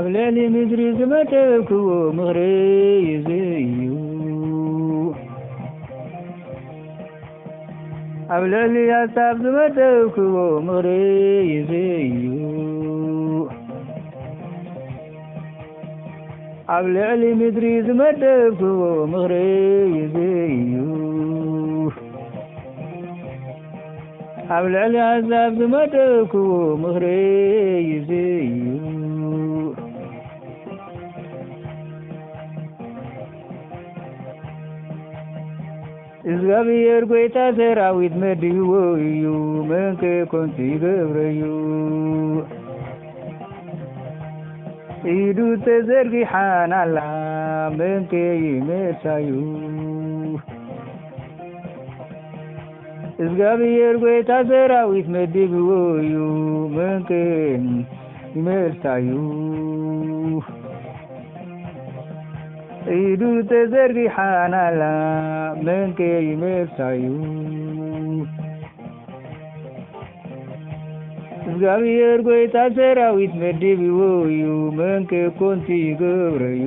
عبلالي مدري زمتك ومغري زيو عبلالي يا ساب زمتك ومغري زيو عبلالي مدري زمتك ومغري زيو عبلالي يا ساب زمتك ومغري زيو እግዚአብሔር ጌታ ሰራዊት መድወዩ መንከ ኮንቲ ገብረዩ ኢዱ ተዘርጊሓን ኣላ መንከ ይመሳዩ እግዚአብሔር ጌታ ሰራዊት መድወዩ መንከ ይመሳዩ ኢዱ ተዘርጊሓን ኣላ መንከ ይመሳዩ እግዚአብሔር ጌታ ሰራዊት መድብዎዩ መንከ ኮንቲ ገብረዩ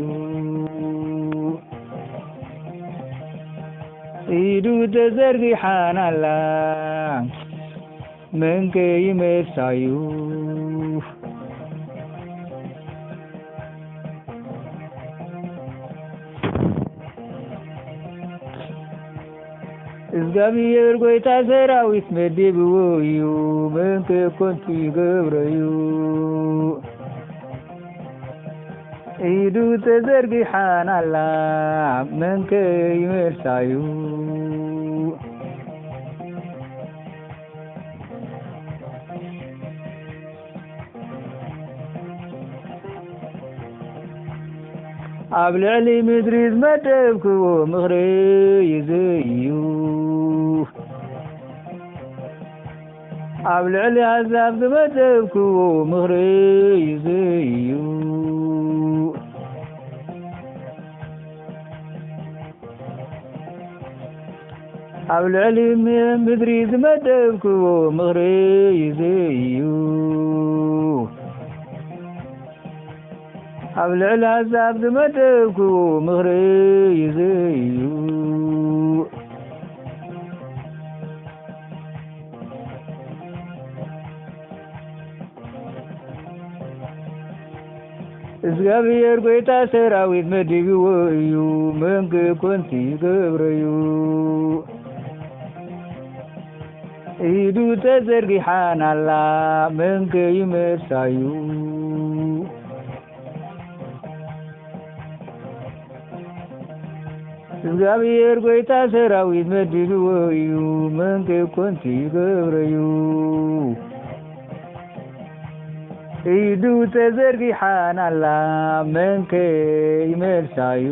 ኢዱ ተዘርጊሓን ኣላ መንከ ይመሳዩ እግዚአብሔር ጌታ ሰራዊት መድብዎዩ መንከ ኮንቲ ገብረዩ ኢዱ ተዘርጊሓን ኣላ መንከ ይመሳዩ ኣብ ልዕሊ ምድሪ ዝመደብክዎ ምኽሪ ይዘዩ ኣብ ልዕሊ ኣሕዛብ ዝመደብክዎ ምኽሪ ይዘዩ ኣብ ልዕሊ ምድሪ ዝመደብክዎ ምኽሪ ይዘዩ ኣብ ልዕሊ ኣሕዛብ ዝመደብክዎ ምኽሪ ይዘዩ እግዚአብሔር ጌታ ሰራዊት መድብዎዩ መንከ ኮንቲ ገብረዩ ኢዱ ተዘርጊሓን ኣላ መንከ ይመሳዩ እግዚአብሔር ጌታ ሰራዊት መድብዎዩ መንከ ኮንቲ ገብረዩ ኢዱ ተዘርጊሓን ኣላ መንከ ይመሳዩ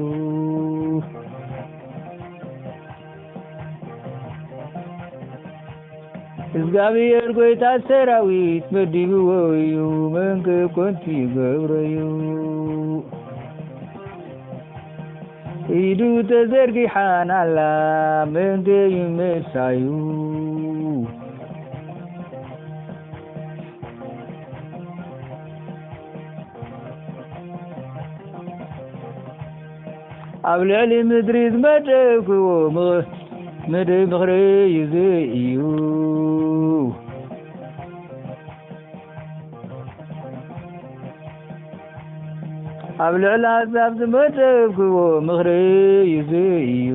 እግዚአብሔር ጌታ ሰራዊት መድብዎዩ መንከ ኮንቲ ገብረዩ ኢዱ ተዘርጊሓን ኣላ መንከ ይመሳዩ ኣብ ልዕሊ ምድሪ ዝመደብክዎ ምኽሪ ይዘዩ ኣብ ልዕሊ ኣሕዛብ ዝመደብክዎ ምኽሪ ይዘዩ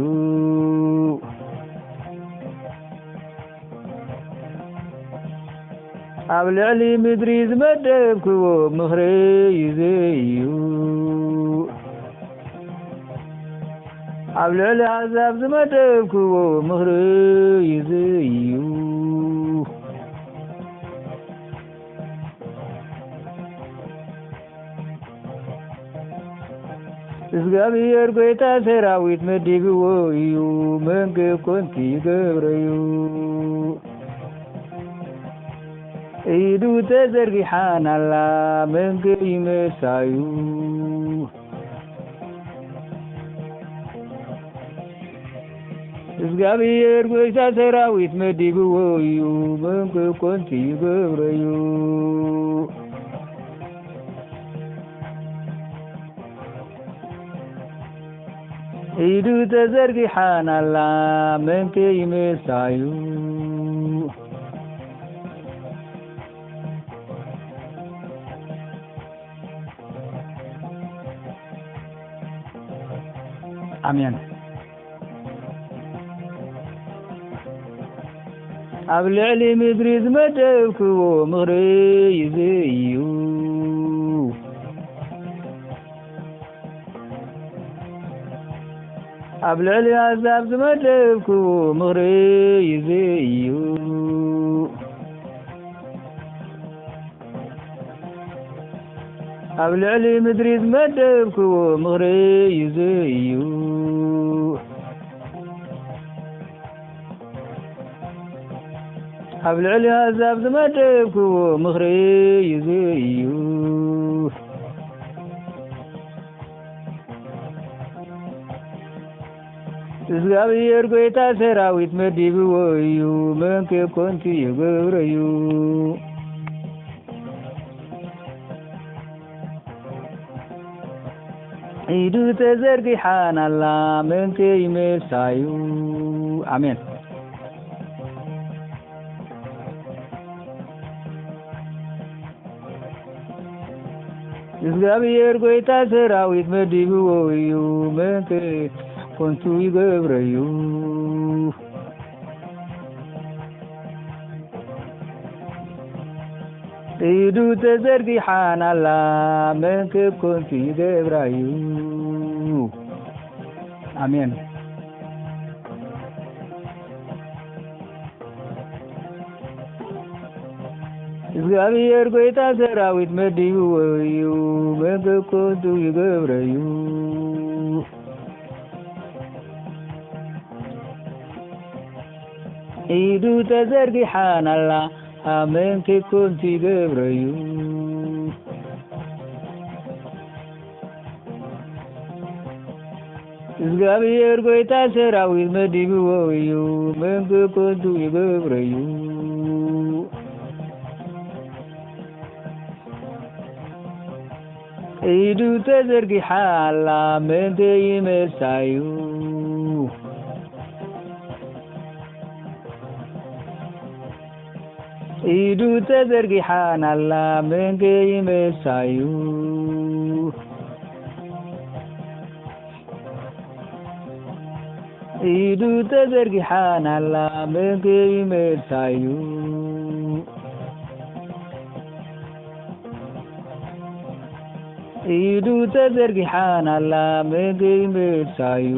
ኣብ ልዕሊ ምድሪ ዝመደብክዎ ምኽሪ ይዘዩ ኣብ ልዕሊ ኣሕዛብ ዝመደብክዎ ምኽሪ ይዘዩ እግዚአብሔር ጌታ ሰራዊት መድብዎዩ መንከ ኮንቲ ገብረዩ ኢዱ ተዘርጊሓን ኣላ መንከ ይመሳዩ እግዚአብሔር ጌታ ሰራዊት መድብዎዩ መንከ ኮንቲ ገብረዩ ኢዱ ተዘርጊሓናላ መንከ ይመሳዩ አሜን ኣብ ልዕሊ ምድሪ ዝመደብክዎ ምኽሪ ይዘዩ ኣብ ልዕሊ ኣሕዛብ ዝመደብክዎ ምኽሪ ይዘዩ ኣብ ልዕሊ ምድሪ ዝመደብክዎ ምኽሪ ይዘዩ ኣብ ልዕሊ ኣሕዛብ ዝመደብክዎ ምኽሪ ይዘዩ እግዚአብሔር ጌታ ሰራዊት መዲብዎ እዩ መንከ ኮንቲ ይገብረዩ ኢዱ ተዘርጊሓናላ መንከ ይመሳዩ አሜን እግዚአብሔር ጌታ ሰራዊት መዲብዎ እዩ መንከ ኮንቱ ይገብረዩ ኢዱ ተዘርጊሓናላ መንከ ኮንቱ ይገብራዩ አሜን እግዚአብሔር ጌታ ሰራዊት መዲብዎ እዩ መንከ ኮንቱ ይገብረዩ ኢዱ ተዘርጊሓናላ መንከ ኮንቱ ይገብረዩ እግዚአብሔር ጌታ ሰራዊት መዲብዎ እዩ መንከ ኮንቱ ይገብረዩ ኢዱ ተዘርጊሓላ መንከ ይመሳዩ ኢዱ ተዘርጊሓናላ መንከ ይመሳዩ ኢዱ ተዘርጊሓናላ መንከ ይመሳዩ ኢዱ ተዘርጊሓናላ መንከ ይመሳዩ